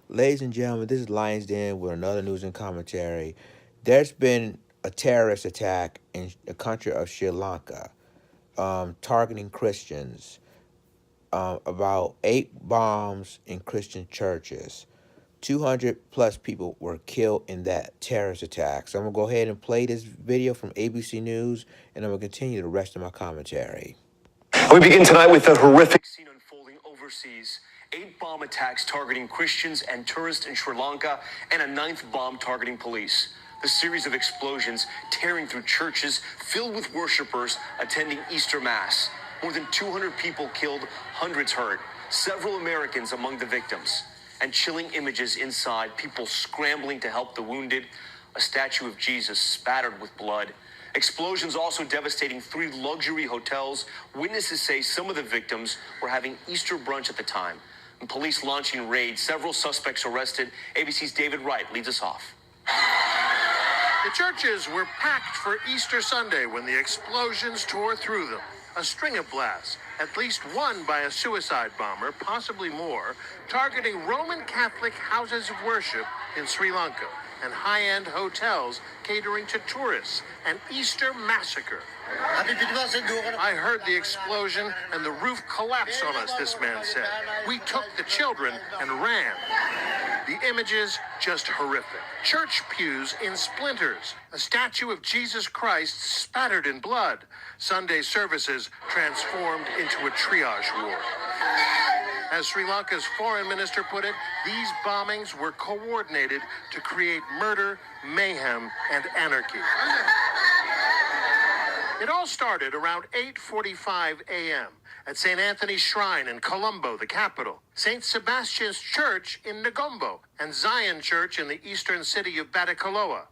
Ladies and gentlemen, this is Lions Den with another news and commentary. There's been a terrorist attack in the country of Sri Lanka, targeting Christians. About 8 bombs in Christian churches. 200 plus people were killed in that terrorist attack. So I'm going to go ahead and play this video from ABC News, and I'm going to continue the rest of my commentary. We begin tonight with a horrific scene unfolding overseas. 8 bomb attacks targeting Christians and tourists in Sri Lanka, and a 9th bomb targeting police. The series of explosions tearing through churches filled with worshipers attending Easter Mass. More than 200 people killed, hundreds hurt. Several Americans among the victims. And chilling images inside, people scrambling to help the wounded. A statue of Jesus spattered with blood. Explosions also devastating 3 luxury hotels. Witnesses say some of the victims were having Easter brunch at the time. And police launching raids, several suspects arrested. ABC's David Wright leads us off. The churches were packed for Easter Sunday when the explosions tore through them. A string of blasts, at least one by a suicide bomber, possibly more, targeting Roman Catholic houses of worship in Sri Lanka and high-end hotels catering to tourists. An Easter massacre. I heard the explosion and the roof collapsed on us, this man said. We took the children and ran. The images just horrific. Church pews in splinters. A statue of Jesus Christ spattered in blood. Sunday services transformed into a triage ward. As Sri Lanka's foreign minister put it, these bombings were coordinated to create murder, mayhem, and anarchy. It all started around 8:45 a.m. at St. Anthony's Shrine in Colombo, the capital, St. Sebastian's Church in Negombo, and Zion Church in the eastern city of Batticaloa.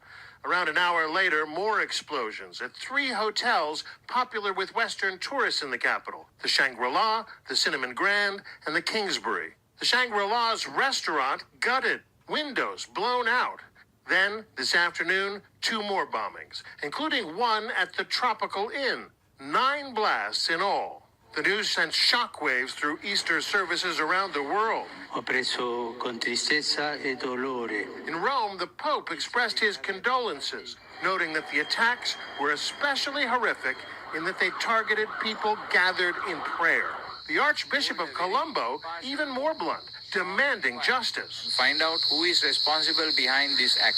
Around an hour later, more explosions at 3 hotels popular with Western tourists in the capital: the Shangri-La, the Cinnamon Grand, and the Kingsbury. The Shangri-La's restaurant gutted, windows blown out. Then, this afternoon, 2 more bombings, including one at the Tropical Inn. 9 blasts in all. The news sent shockwaves through Easter services around the world. Ho preso con tristezza e dolore. In Rome, the Pope expressed his condolences, noting that the attacks were especially horrific in that they targeted people gathered in prayer. The Archbishop of Colombo, even more blunt, demanding justice. Find out who is responsible behind this act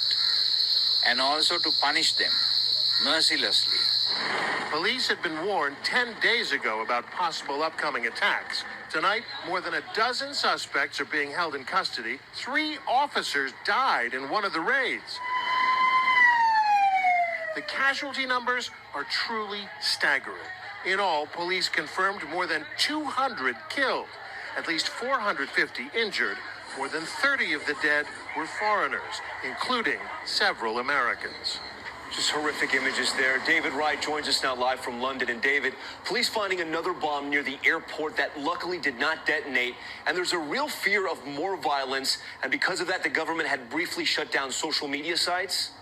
and also to punish them mercilessly. Police had been warned 10 days ago about possible upcoming attacks. Tonight, more than a dozen suspects are being held in custody. 3 officers died in one of the raids. The casualty numbers are truly staggering. In all, police confirmed more than 200 killed, at least 450 injured. More than 30 of the dead were foreigners, including several Americans. Just horrific images there. David Wright joins us now live from London. And David, police finding another bomb near the airport that luckily did not detonate. And there's a real fear of more violence. And because of that, the government had briefly shut down social media sites.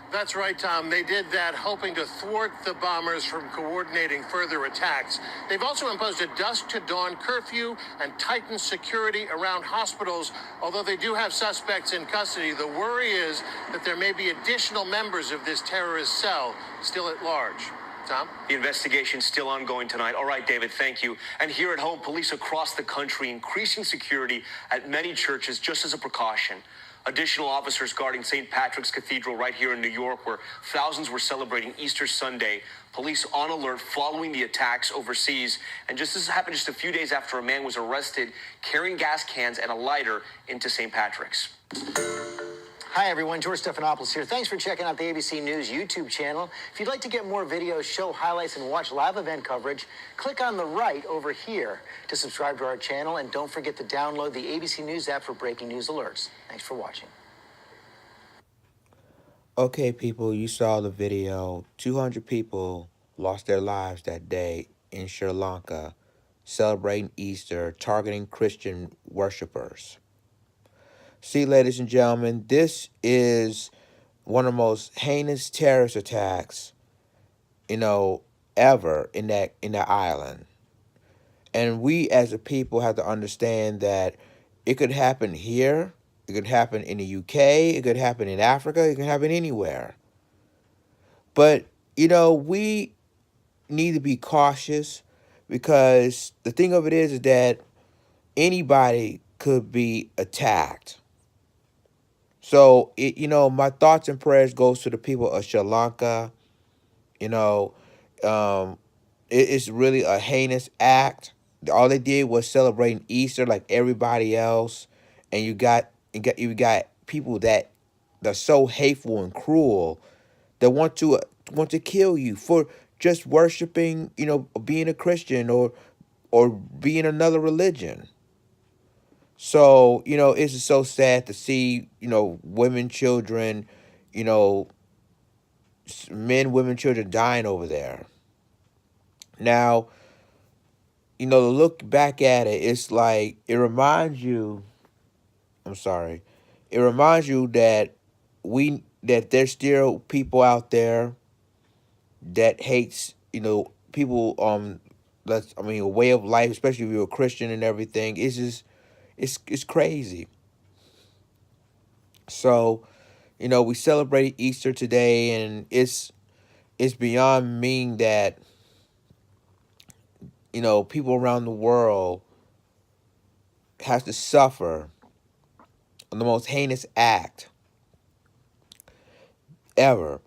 That's right, Tom. They did that hoping to thwart the bombers from coordinating further attacks. They've also imposed a dusk to dawn curfew and tightened security around hospitals. Although they do have suspects in custody, the worry is that there may be additional members of this terrorist cell still at large. Tom? The investigation's still ongoing tonight. All right, David, thank you. And here at home, police across the country increasing security at many churches just as a precaution. Additional officers guarding St. Patrick's Cathedral right here in New York, where thousands were celebrating Easter Sunday. Police on alert following the attacks overseas. And this happened just a few days after a man was arrested carrying gas cans and a lighter into St. Patrick's. Hi, everyone. George Stephanopoulos here. Thanks for checking out the ABC News YouTube channel. If you'd like to get more videos, show highlights, and watch live event coverage, click on the right over here to subscribe to our channel. And don't forget to download the ABC News app for breaking news alerts. Thanks for watching. Okay, people, you saw the video. 200 people lost their lives that day in Sri Lanka, celebrating Easter, targeting Christian worshipers. See, ladies and gentlemen, this is one of the most heinous terrorist attacks, ever in that island. And we as a people have to understand that, It could happen here. It could happen in the UK. It could happen in Africa. It could happen anywhere. But, we need to be cautious because the thing of it is that anybody could be attacked. So, my thoughts and prayers goes to the people of Sri Lanka. You know, um, it's really a heinous act. All they did was celebrating Easter like everybody else, and you got people that are so hateful and cruel that want to kill you for just worshiping, being a Christian or being another religion. So, it's just so sad to see, women, children, you know, men, women, children dying over there. Now, to look back at it, it's like it reminds you. I'm sorry, it reminds you that there's still people out there that hates people that's a way of life, especially if you're a Christian and everything. It's just it's crazy. So we celebrate Easter today, and it's beyond mean that people around the world has to suffer the most heinous act ever.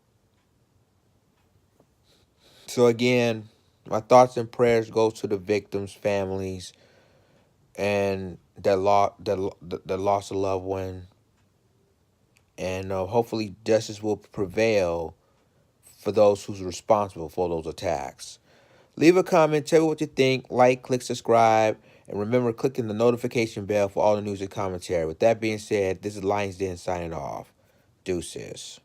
So again, my thoughts and prayers go to the victims' families and that lost a loved one, and hopefully justice will prevail for those who's responsible for those attacks. Leave a comment, tell me what you think, like, click, subscribe, and remember clicking the notification bell for all the news and commentary. With that being said, this is Lions Den signing off. Deuces.